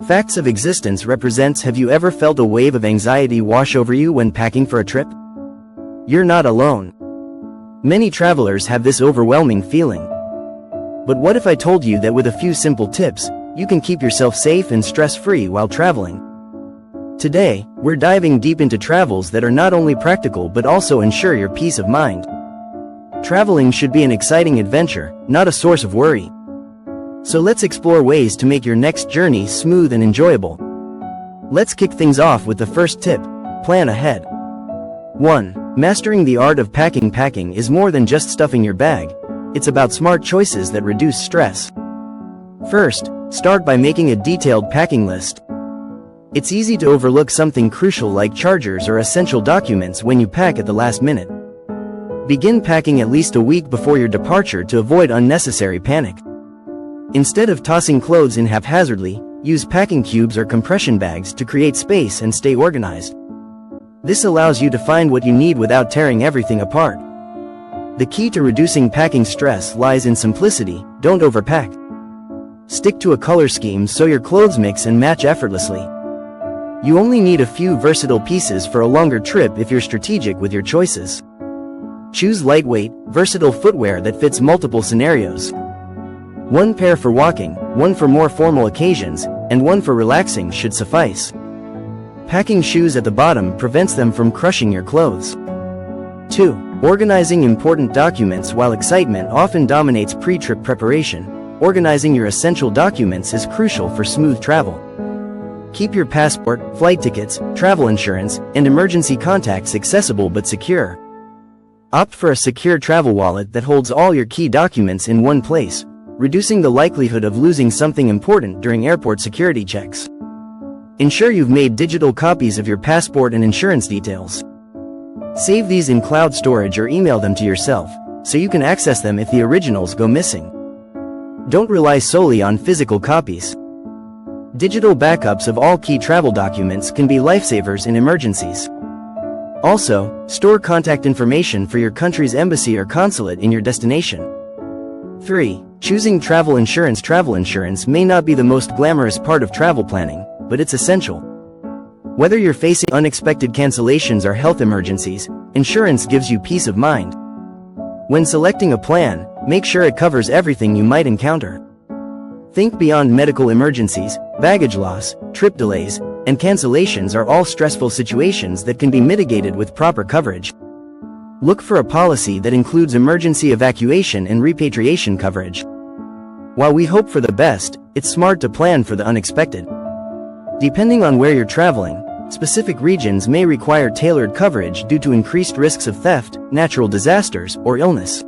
Facts of existence represents. Have you ever felt a wave of anxiety wash over you when packing for a trip? You're not alone. Many travelers have this overwhelming feeling. But what if I told you that with a few simple tips, you can keep yourself safe and stress-free while traveling? Today, we're diving deep into travels that are not only practical but also ensure your peace of mind. Traveling should be an exciting adventure, not a source of worry. So let's explore ways to make your next journey smooth and enjoyable. Let's kick things off with the first tip: plan ahead. 1. Mastering the art of packing. Packing is more than just stuffing your bag. It's about smart choices that reduce stress. First, start by making a detailed packing list. It's easy to overlook something crucial like chargers or essential documents when you pack at the last minute. Begin packing at least a week before your departure to avoid unnecessary panic. Instead of tossing clothes in haphazardly, use packing cubes or compression bags to create space and stay organized. This allows you to find what you need without tearing everything apart. The key to reducing packing stress lies in simplicity. Don't overpack. Stick to a color scheme so your clothes mix and match effortlessly. You only need a few versatile pieces for a longer trip if you're strategic with your choices. Choose lightweight, versatile footwear that fits multiple scenarios. One pair for walking, one for more formal occasions, and one for relaxing should suffice. Packing shoes at the bottom prevents them from crushing your clothes. 2. Organizing important documents. While excitement often dominates pre-trip preparation, organizing your essential documents is crucial for smooth travel. Keep your passport, flight tickets, travel insurance, and emergency contacts accessible but secure. Opt for a secure travel wallet that holds all your key documents in one place, reducing the likelihood of losing something important during airport security checks. Ensure you've made digital copies of your passport and insurance details. Save these in cloud storage or email them to yourself, so you can access them if the originals go missing. Don't rely solely on physical copies. Digital backups of all key travel documents can be lifesavers in emergencies. Also, store contact information for your country's embassy or consulate in your destination. 3. Choosing travel insurance. Travel insurance may not be the most glamorous part of travel planning, but it's essential. Whether you're facing unexpected cancellations or health emergencies, insurance gives you peace of mind. When selecting a plan, make sure it covers everything you might encounter. Think beyond medical emergencies. Baggage loss, trip delays, and cancellations are all stressful situations that can be mitigated with proper coverage. Look for a policy that includes emergency evacuation and repatriation coverage. While we hope for the best, it's smart to plan for the unexpected. Depending on where you're traveling, specific regions may require tailored coverage due to increased risks of theft, natural disasters, or illness.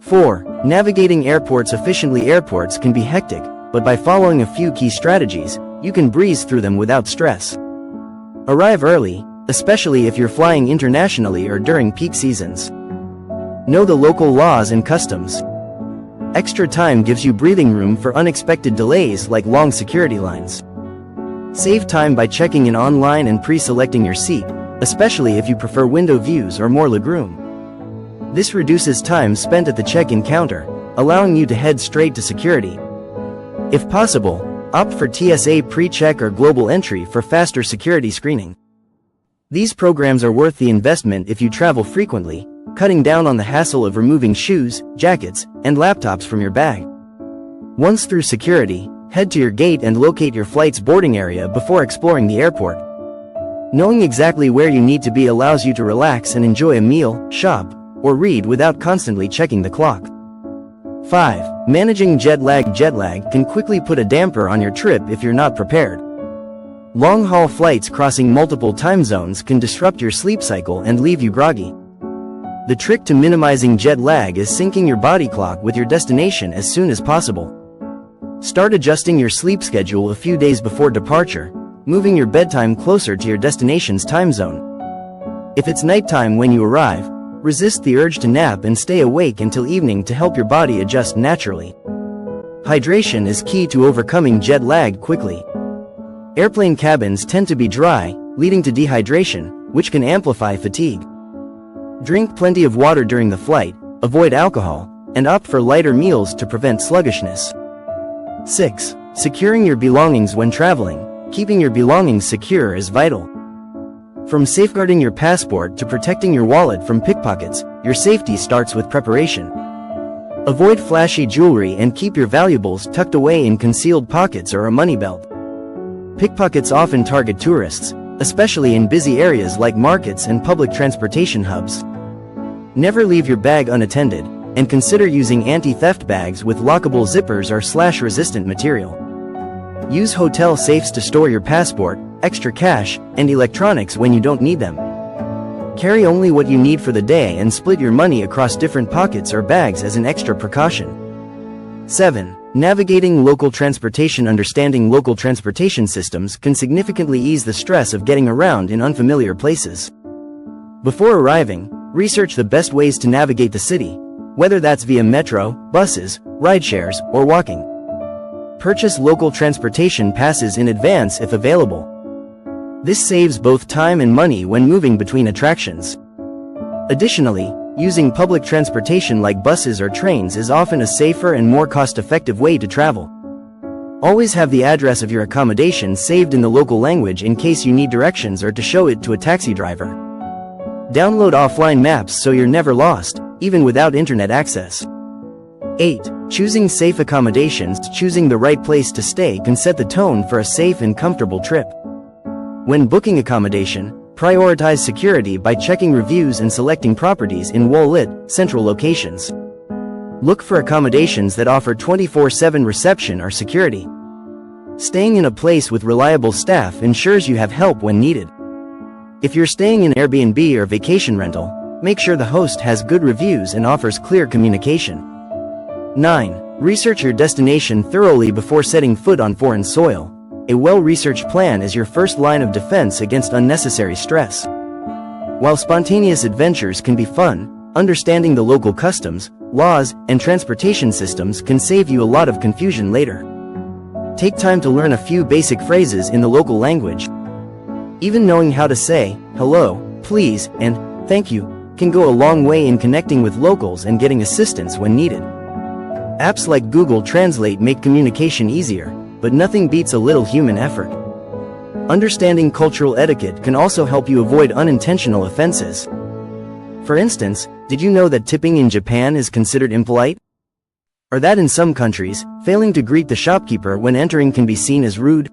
4. Navigating airports efficiently. Airports can be hectic, but by following a few key strategies, you can breeze through them without stress. Arrive early, especially if you're flying internationally or during peak seasons. Know the local laws and customs. Extra time gives you breathing room for unexpected delays like long security lines. Save time by checking in online and pre-selecting your seat, especially if you prefer window views or more legroom. This reduces time spent at the check-in counter, allowing you to head straight to security. If possible, opt for TSA pre-check or global entry for faster security screening. These programs are worth the investment if you travel frequently, cutting down on the hassle of removing shoes, jackets, and laptops from your bag. Once through security, head to your gate and locate your flight's boarding area before exploring the airport. Knowing exactly where you need to be allows you to relax and enjoy a meal, shop, or read without constantly checking the clock. 5. Managing jet lag. Jet lag can quickly put a damper on your trip if you're not prepared. Long-haul flights crossing multiple time zones can disrupt your sleep cycle and leave you groggy. The trick to minimizing jet lag is syncing your body clock with your destination as soon as possible. Start adjusting your sleep schedule a few days before departure, moving your bedtime closer to your destination's time zone. If it's nighttime when you arrive, resist the urge to nap and stay awake until evening to help your body adjust naturally. Hydration is key to overcoming jet lag quickly. Airplane cabins tend to be dry, leading to dehydration, which can amplify fatigue. Drink plenty of water during the flight, avoid alcohol, and opt for lighter meals to prevent sluggishness. 6. Securing your belongings when traveling. Keeping your belongings secure is vital. From safeguarding your passport to protecting your wallet from pickpockets, your safety starts with preparation. Avoid flashy jewelry and keep your valuables tucked away in concealed pockets or a money belt. Pickpockets often target tourists, especially in busy areas like markets and public transportation hubs. Never leave your bag unattended, and consider using anti-theft bags with lockable zippers or slash-resistant material. Use hotel safes to store your passport, extra cash, and electronics when you don't need them. Carry only what you need for the day and split your money across different pockets or bags as an extra precaution. 7. Navigating local transportation. Understanding local transportation systems can significantly ease the stress of getting around in unfamiliar places. Before arriving, research the best ways to navigate the city, whether that's via metro, buses, rideshares, or walking. Purchase local transportation passes in advance if available. This saves both time and money when moving between attractions. Additionally, using public transportation like buses or trains is often a safer and more cost-effective way to travel. Always have the address of your accommodation saved in the local language in case you need directions or to show it to a taxi driver. Download offline maps so you're never lost, even without internet access. 8. Choosing safe accommodations. Choosing the right place to stay can set the tone for a safe and comfortable trip. When booking accommodation, prioritize security by checking reviews and selecting properties in well-lit, central locations. Look for accommodations that offer 24/7 reception or security. Staying in a place with reliable staff ensures you have help when needed. If you're staying in Airbnb or vacation rental, make sure the host has good reviews and offers clear communication. 9. Research your destination thoroughly before setting foot on foreign soil. A well-researched plan is your first line of defense against unnecessary stress. While spontaneous adventures can be fun, understanding the local customs, laws, and transportation systems can save you a lot of confusion later. Take time to learn a few basic phrases in the local language. Even knowing how to say, hello, please, and thank you, can go a long way in connecting with locals and getting assistance when needed. Apps like Google Translate make communication easier, but nothing beats a little human effort. Understanding cultural etiquette can also help you avoid unintentional offenses. For instance, did you know that tipping in Japan is considered impolite? Or that in some countries, failing to greet the shopkeeper when entering can be seen as rude?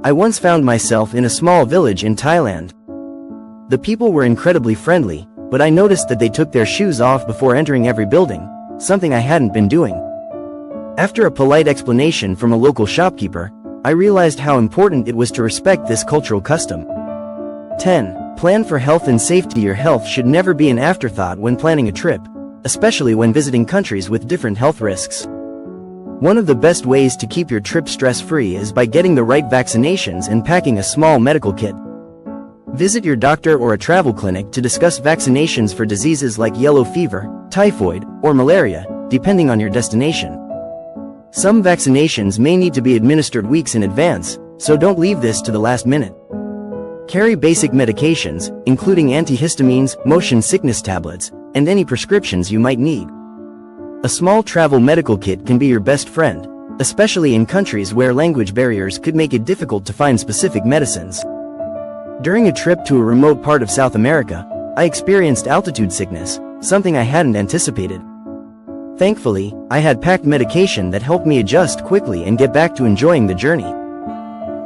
I once found myself in a small village in Thailand. The people were incredibly friendly, but I noticed that they took their shoes off before entering every building, something I hadn't been doing. After a polite explanation from a local shopkeeper, I realized how important it was to respect this cultural custom. 10. Plan for health and safety. Your health should never be an afterthought when planning a trip, especially when visiting countries with different health risks. One of the best ways to keep your trip stress-free is by getting the right vaccinations and packing a small medical kit. Visit your doctor or a travel clinic to discuss vaccinations for diseases like yellow fever, typhoid, or malaria, depending on your destination. Some vaccinations may need to be administered weeks in advance, so don't leave this to the last minute. Carry basic medications, including antihistamines, motion sickness tablets, and any prescriptions you might need. A small travel medical kit can be your best friend, especially in countries where language barriers could make it difficult to find specific medicines. During a trip to a remote part of South America, I experienced altitude sickness, something I hadn't anticipated. Thankfully, I had packed medication that helped me adjust quickly and get back to enjoying the journey.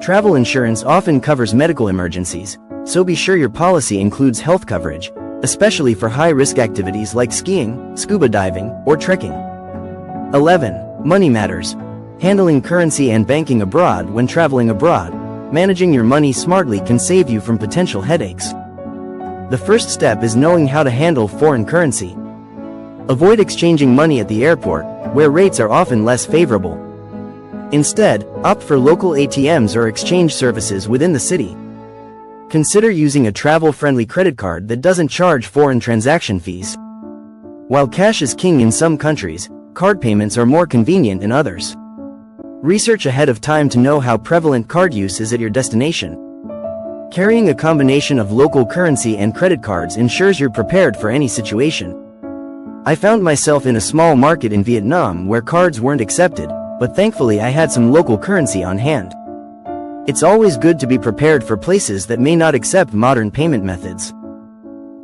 Travel insurance often covers medical emergencies, so be sure your policy includes health coverage, especially for high-risk activities like skiing, scuba diving, or trekking. 11. Money matters. Handling currency and banking abroad. When traveling abroad, managing your money smartly can save you from potential headaches. The first step is knowing how to handle foreign currency. Avoid exchanging money at the airport, where rates are often less favorable. Instead, opt for local ATMs or exchange services within the city. Consider using a travel-friendly credit card that doesn't charge foreign transaction fees. While cash is king in some countries, card payments are more convenient in others. Research ahead of time to know how prevalent card use is at your destination. Carrying a combination of local currency and credit cards ensures you're prepared for any situation. I found myself in a small market in Vietnam where cards weren't accepted, but thankfully I had some local currency on hand. It's always good to be prepared for places that may not accept modern payment methods.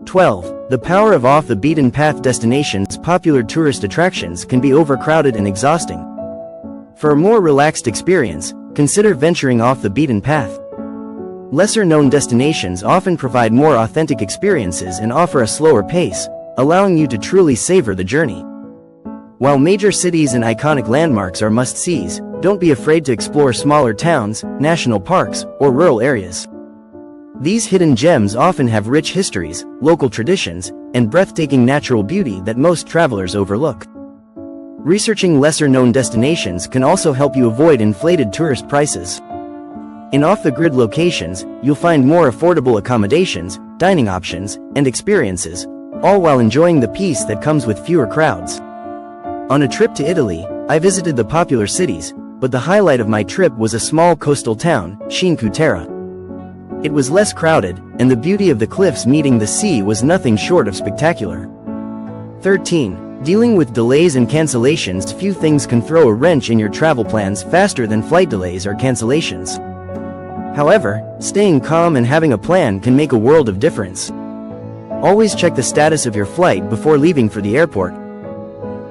12. The power of off-the-beaten-path destinations. Popular tourist attractions can be overcrowded and exhausting. For a more relaxed experience, consider venturing off the beaten path. Lesser-known destinations often provide more authentic experiences and offer a slower pace, allowing you to truly savor the journey. While major cities and iconic landmarks are must-sees, don't be afraid to explore smaller towns, national parks, or rural areas. These hidden gems often have rich histories, local traditions, and breathtaking natural beauty that most travelers overlook. Researching lesser-known destinations can also help you avoid inflated tourist prices. In off-the-grid locations, you'll find more affordable accommodations, dining options, and experiences, all while enjoying the peace that comes with fewer crowds. On a trip to Italy, I visited the popular cities, but the highlight of my trip was a small coastal town, Cinque Terre. It was less crowded, and the beauty of the cliffs meeting the sea was nothing short of spectacular. 13. Dealing with delays and cancellations. Few things can throw a wrench in your travel plans faster than flight delays or cancellations. However, staying calm and having a plan can make a world of difference. Always check the status of your flight before leaving for the airport.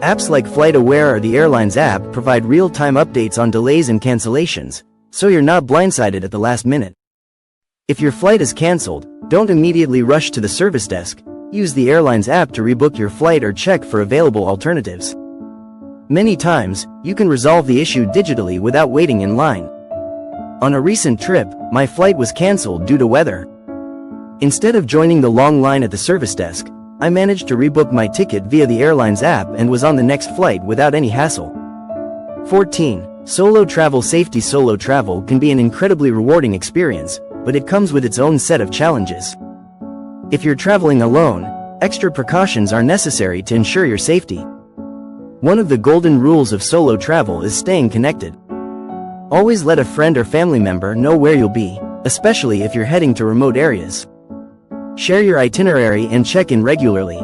Apps like FlightAware or the airline's app provide real-time updates on delays and cancellations, so you're not blindsided at the last minute. If your flight is canceled, don't immediately rush to the service desk. Use the airline's app to rebook your flight or check for available alternatives. Many times, you can resolve the issue digitally without waiting in line. On a recent trip, my flight was canceled due to weather. Instead of joining the long line at the service desk, I managed to rebook my ticket via the airline's app and was on the next flight without any hassle. 14. Solo travel safety. Solo travel can be an incredibly rewarding experience, but it comes with its own set of challenges. If you're traveling alone, extra precautions are necessary to ensure your safety. One of the golden rules of solo travel is staying connected. Always let a friend or family member know where you'll be, especially if you're heading to remote areas. Share your itinerary and check in regularly.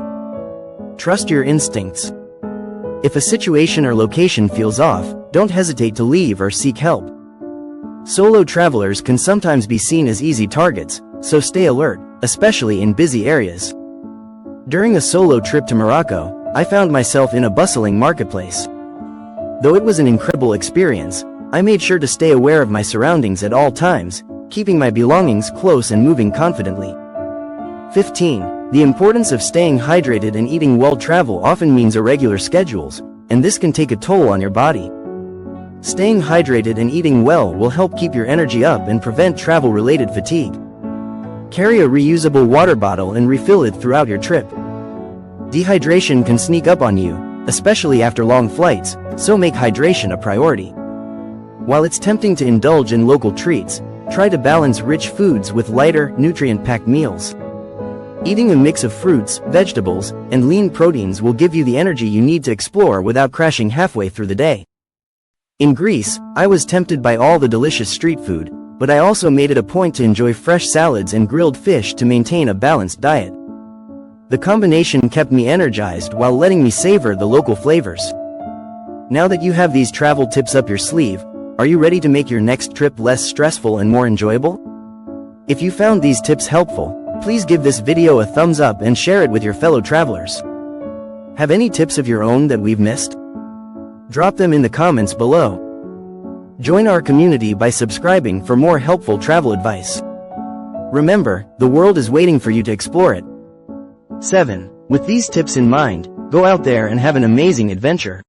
Trust your instincts. If a situation or location feels off, don't hesitate to leave or seek help. Solo travelers can sometimes be seen as easy targets, so stay alert, especially in busy areas. During a solo trip to Morocco, I found myself in a bustling marketplace. Though it was an incredible experience, I made sure to stay aware of my surroundings at all times, keeping my belongings close and moving confidently. 15. The importance of staying hydrated and eating well. Travel often means irregular schedules, and this can take a toll on your body. Staying hydrated and eating well will help keep your energy up and prevent travel-related fatigue. Carry a reusable water bottle and refill it throughout your trip. Dehydration can sneak up on you, especially after long flights, so make hydration a priority. While it's tempting to indulge in local treats, try to balance rich foods with lighter, nutrient-packed meals. Eating a mix of fruits, vegetables, and lean proteins will give you the energy you need to explore without crashing halfway through the day. In Greece, I was tempted by all the delicious street food, but I also made it a point to enjoy fresh salads and grilled fish to maintain a balanced diet. The combination kept me energized while letting me savor the local flavors. Now that you have these travel tips up your sleeve, are you ready to make your next trip less stressful and more enjoyable? If you found these tips helpful, please give this video a thumbs up and share it with your fellow travelers. Have any tips of your own that we've missed? Drop them in the comments below. Join our community by subscribing for more helpful travel advice. Remember, the world is waiting for you to explore it. 7. With these tips in mind, go out there and have an amazing adventure.